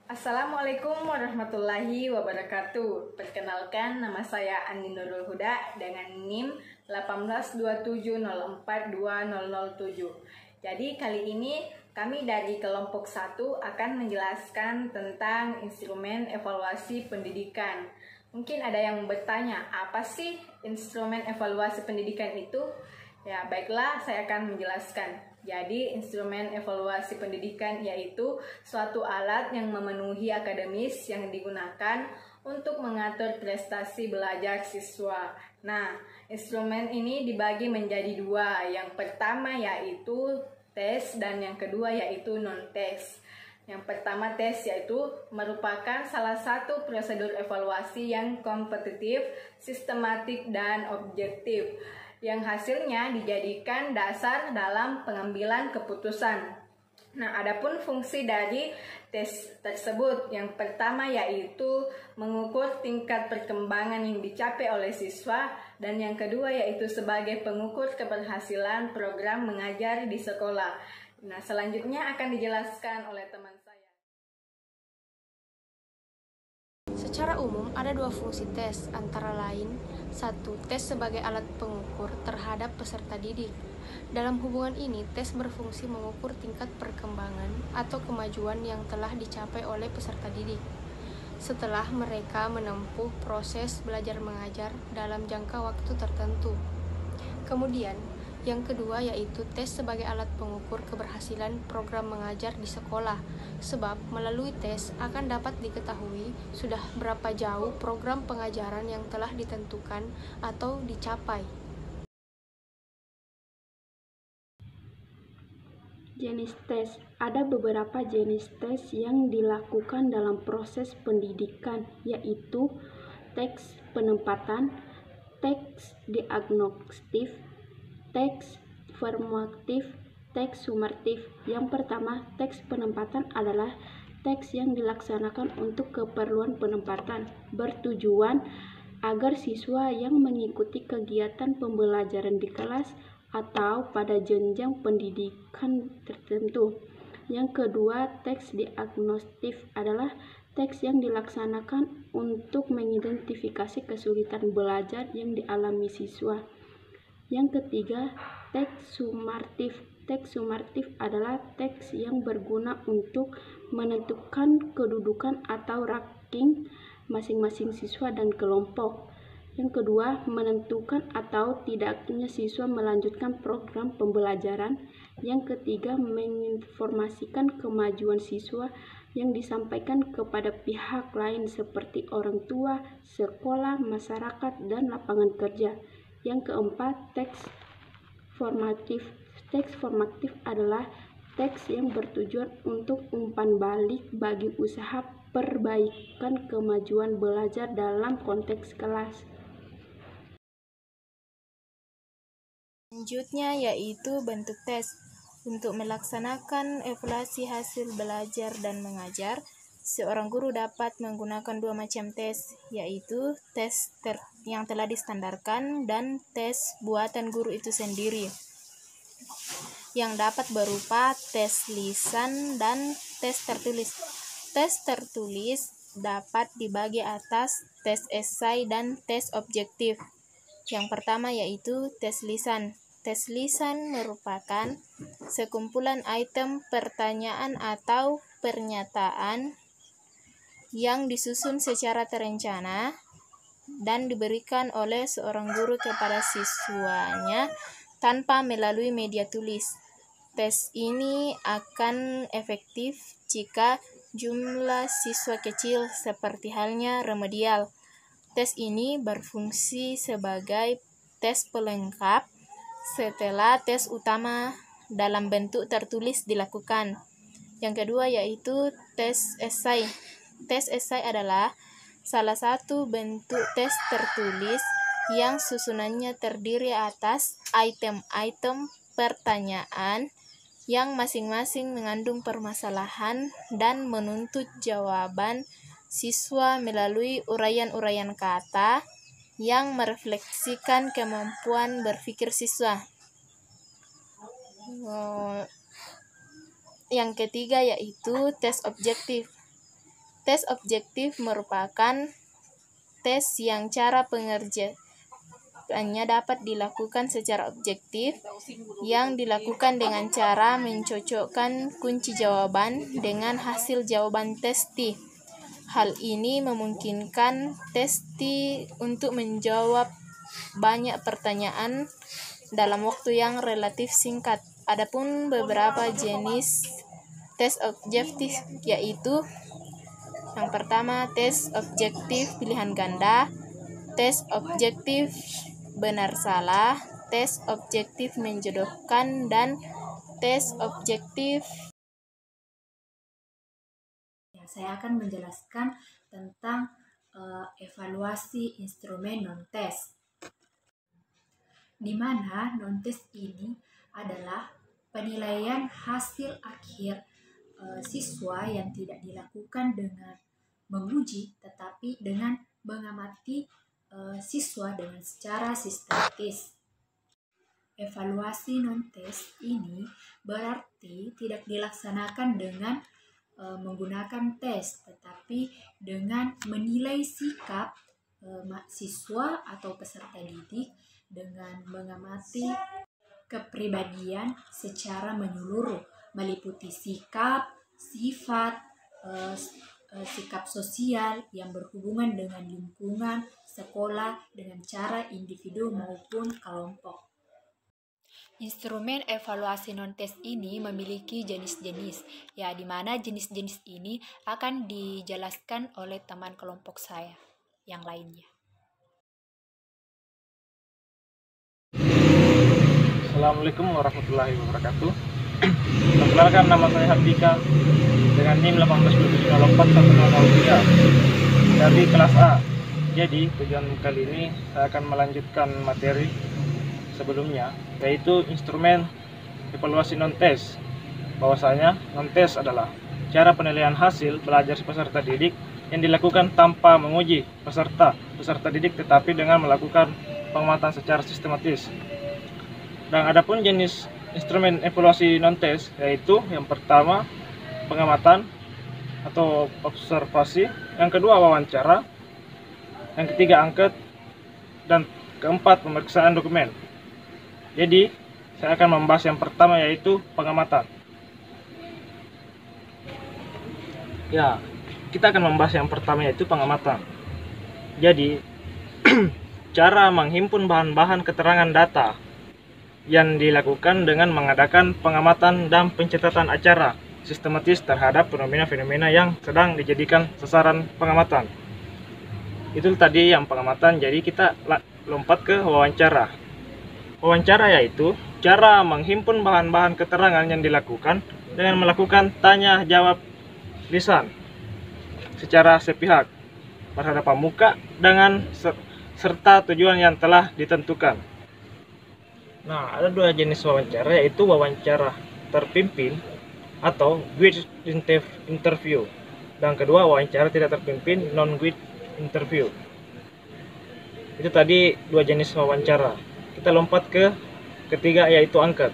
Assalamualaikum warahmatullahi wabarakatuh. Perkenalkan, nama saya Andi Nurul Huda dengan NIM 18270420007. Jadi kali ini kami dari kelompok 1 akan menjelaskan tentang instrumen evaluasi pendidikan. Mungkin ada yang bertanya, apa sih instrumen evaluasi pendidikan itu? Ya, baiklah, saya akan menjelaskan. Jadi, instrumen evaluasi pendidikan yaitu suatu alat yang memenuhi akademis yang digunakan untuk mengatur prestasi belajar siswa. Nah, instrumen ini dibagi menjadi dua. Yang pertama yaitu tes dan yang kedua yaitu non-tes. Yang pertama tes yaitu merupakan salah satu prosedur evaluasi yang kompetitif, sistematik, dan objektif, yang hasilnya dijadikan dasar dalam pengambilan keputusan. Nah, adapun fungsi dari tes tersebut, yang pertama yaitu mengukur tingkat perkembangan yang dicapai oleh siswa, dan yang kedua yaitu sebagai pengukur keberhasilan program mengajar di sekolah. Nah, selanjutnya akan dijelaskan oleh teman saya. Secara umum, ada dua fungsi tes, antara lain: 1. Tes sebagai alat pengukur terhadap peserta didik. Dalam hubungan ini, tes berfungsi mengukur tingkat perkembangan atau kemajuan yang telah dicapai oleh peserta didik setelah mereka menempuh proses belajar mengajar dalam jangka waktu tertentu. Kemudian, yang kedua yaitu tes sebagai alat pengukur keberhasilan program mengajar di sekolah, sebab melalui tes akan dapat diketahui sudah berapa jauh program pengajaran yang telah ditentukan atau dicapai. Jenis tes. Ada beberapa jenis tes yang dilakukan dalam proses pendidikan, yaitu tes penempatan, tes diagnostik, tes formatif, tes sumatif. Yang pertama, tes penempatan adalah tes yang dilaksanakan untuk keperluan penempatan, bertujuan agar siswa yang mengikuti kegiatan pembelajaran di kelas atau pada jenjang pendidikan tertentu. Yang kedua, tes diagnostik adalah tes yang dilaksanakan untuk mengidentifikasi kesulitan belajar yang dialami siswa. Yang ketiga, tes sumatif. Tes sumatif adalah tes yang berguna untuk menentukan kedudukan atau ranking masing-masing siswa dan kelompok. Yang kedua, menentukan atau tidaknya siswa melanjutkan program pembelajaran. Yang ketiga, menginformasikan kemajuan siswa yang disampaikan kepada pihak lain seperti orang tua, sekolah, masyarakat, dan lapangan kerja. Yang keempat, tes formatif. Tes formatif adalah tes yang bertujuan untuk umpan balik bagi usaha perbaikan kemajuan belajar dalam konteks kelas. Selanjutnya yaitu bentuk tes. Untuk melaksanakan evaluasi hasil belajar dan mengajar, seorang guru dapat menggunakan dua macam tes, yaitu tes yang telah distandarkan dan tes buatan guru itu sendiri, yang dapat berupa tes lisan dan tes tertulis. Tes tertulis dapat dibagi atas tes esai dan tes objektif. Yang pertama yaitu tes lisan. Tes lisan merupakan sekumpulan item pertanyaan atau pernyataan yang disusun secara terencana dan diberikan oleh seorang guru kepada siswanya tanpa melalui media tulis. Tes ini akan efektif jika jumlah siswa kecil, seperti halnya remedial. Tes ini berfungsi sebagai tes pelengkap setelah tes utama dalam bentuk tertulis dilakukan. Yang kedua yaitu tes esai. Tes esai adalah salah satu bentuk tes tertulis yang susunannya terdiri atas item-item pertanyaan yang masing-masing mengandung permasalahan dan menuntut jawaban siswa melalui uraian-uraian kata yang merefleksikan kemampuan berpikir siswa. Yang ketiga yaitu tes objektif. tes objektif merupakan tes yang cara pengerjaannya dapat dilakukan secara objektif, yang dilakukan dengan cara mencocokkan kunci jawaban dengan hasil jawaban testi. Hal ini memungkinkan testi untuk menjawab banyak pertanyaan dalam waktu yang relatif singkat. Adapun beberapa jenis tes objektif yaitu yang pertama, tes objektif pilihan ganda, tes objektif benar salah, tes objektif menjodohkan, dan tes objektif. Saya akan menjelaskan tentang evaluasi instrumen non-tes, di mana non-tes ini adalah penilaian hasil akhir siswa yang tidak dilakukan dengan menguji, tetapi dengan mengamati siswa dengan secara sistematis. Evaluasi non-tes ini berarti tidak dilaksanakan dengan menggunakan tes, tetapi dengan menilai sikap siswa atau peserta didik dengan mengamati kepribadian secara menyeluruh, meliputi sikap, sifat, sikap sosial yang berhubungan dengan lingkungan, sekolah, dengan cara individu maupun kelompok. Instrumen evaluasi non-tes ini memiliki jenis-jenis, ya, di mana jenis-jenis ini akan dijelaskan oleh teman kelompok saya yang lainnya. Assalamualaikum warahmatullahi wabarakatuh. Perkenalkan, nama saya Hardika dengan NIM 18.04.103 dari kelas A. Jadi tujuan kali ini saya akan melanjutkan materi sebelumnya, yaitu instrumen evaluasi non-tes. Bahwasanya non-tes adalah cara penilaian hasil belajar peserta didik yang dilakukan tanpa menguji peserta didik, tetapi dengan melakukan pengamatan secara sistematis. Dan adapun jenis instrumen evaluasi non-tes yaitu yang pertama pengamatan atau observasi, yang kedua wawancara, yang ketiga angket, dan keempat pemeriksaan dokumen. Jadi saya akan membahas yang pertama yaitu pengamatan. Ya, kita akan membahas yang pertama yaitu pengamatan. Jadi cara menghimpun bahan-bahan keterangan data yang dilakukan dengan mengadakan pengamatan dan pencatatan acara sistematis terhadap fenomena-fenomena yang sedang dijadikan sasaran pengamatan. Itu tadi yang pengamatan. Jadi kita lompat ke wawancara. Wawancara yaitu cara menghimpun bahan-bahan keterangan yang dilakukan dengan melakukan tanya jawab lisan secara sepihak berhadapan muka dengan serta tujuan yang telah ditentukan. Nah, ada dua jenis wawancara, yaitu wawancara terpimpin atau guided interview, dan kedua wawancara tidak terpimpin, non-guided interview. Itu tadi dua jenis wawancara. Kita lompat ke ketiga yaitu angket.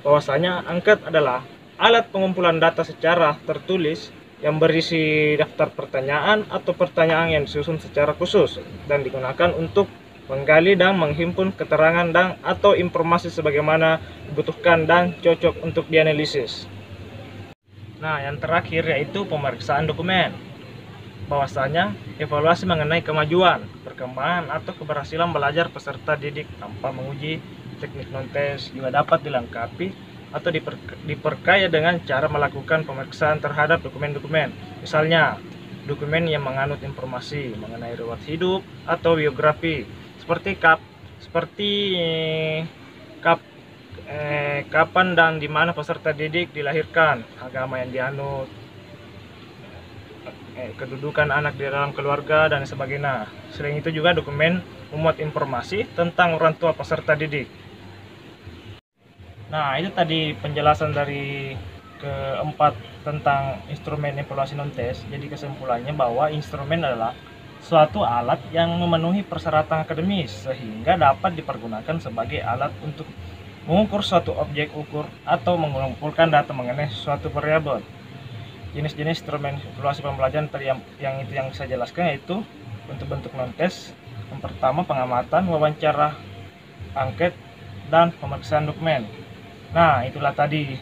Bahwasanya angket adalah alat pengumpulan data secara tertulis yang berisi daftar pertanyaan atau pertanyaan yang disusun secara khusus dan digunakan untuk menggali dan menghimpun keterangan dan atau informasi sebagaimana dibutuhkan dan cocok untuk dianalisis. Nah, yang terakhir yaitu pemeriksaan dokumen. Bahwasanya evaluasi mengenai kemajuan, perkembangan atau keberhasilan belajar peserta didik tanpa menguji teknik non-tes juga dapat dilengkapi atau diperkaya dengan cara melakukan pemeriksaan terhadap dokumen-dokumen. Misalnya, dokumen yang mengandung informasi mengenai riwayat hidup atau biografi, seperti kapan dan di mana peserta didik dilahirkan, agama yang dianut, kedudukan anak di dalam keluarga, dan sebagainya. Selain itu juga dokumen memuat informasi tentang orang tua peserta didik. Nah, itu tadi penjelasan dari keempat tentang instrumen evaluasi non-tes. Jadi kesimpulannya bahwa instrumen adalah suatu alat yang memenuhi persyaratan akademis sehingga dapat dipergunakan sebagai alat untuk mengukur suatu objek ukur atau mengumpulkan data mengenai suatu variabel. jenis-jenis instrumen evaluasi pembelajaran tadi yang saya jelaskan, yaitu bentuk-bentuk non-tes. Yang pertama pengamatan, wawancara, angket, dan pemeriksaan dokumen. Nah, itulah tadi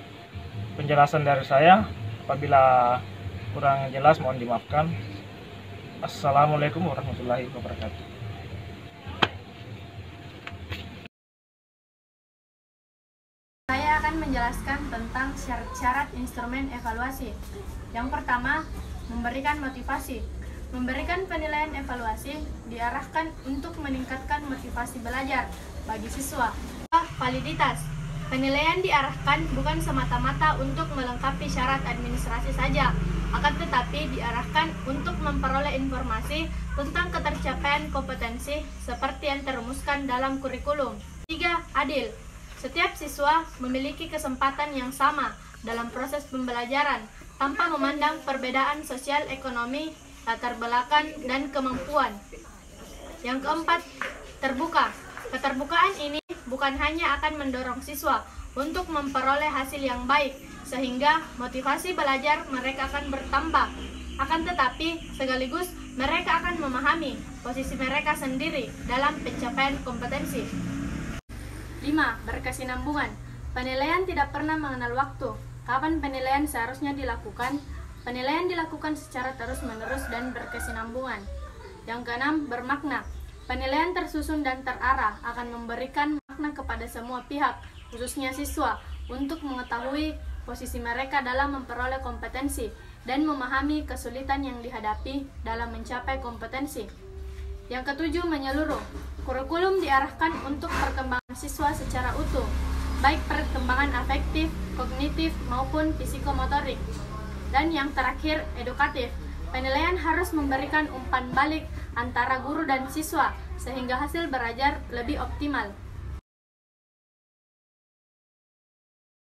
penjelasan dari saya. Apabila kurang jelas mohon dimaafkan. Assalamualaikum warahmatullahi wabarakatuh. Saya akan menjelaskan tentang syarat-syarat instrumen evaluasi. Yang pertama, memberikan motivasi. Memberikan penilaian evaluasi diarahkan untuk meningkatkan motivasi belajar bagi siswa. Validitas. Penilaian diarahkan bukan semata-mata untuk melengkapi syarat administrasi saja, akan tetapi diarahkan untuk memperoleh informasi tentang ketercapaian kompetensi seperti yang terumuskan dalam kurikulum. 3. Adil. Setiap siswa memiliki kesempatan yang sama dalam proses pembelajaran tanpa memandang perbedaan sosial ekonomi, latar belakang, dan kemampuan. Yang keempat, terbuka. Keterbukaan ini bukan hanya akan mendorong siswa untuk memperoleh hasil yang baik, sehingga motivasi belajar mereka akan bertambah. Akan tetapi, sekaligus mereka akan memahami posisi mereka sendiri dalam pencapaian kompetensi. 5. Berkesinambungan. Penilaian tidak pernah mengenal waktu. Kapan penilaian seharusnya dilakukan? Penilaian dilakukan secara terus-menerus dan berkesinambungan. Yang keenam, bermakna. Penilaian tersusun dan terarah akan memberikan makna kepada semua pihak, khususnya siswa, untuk mengetahui posisi mereka dalam memperoleh kompetensi dan memahami kesulitan yang dihadapi dalam mencapai kompetensi. Yang ketujuh, menyeluruh. Kurikulum diarahkan untuk perkembangan siswa secara utuh, baik perkembangan afektif, kognitif, maupun psikomotorik. Dan yang terakhir, edukatif. Penilaian harus memberikan umpan balik antara guru dan siswa, sehingga hasil belajar lebih optimal.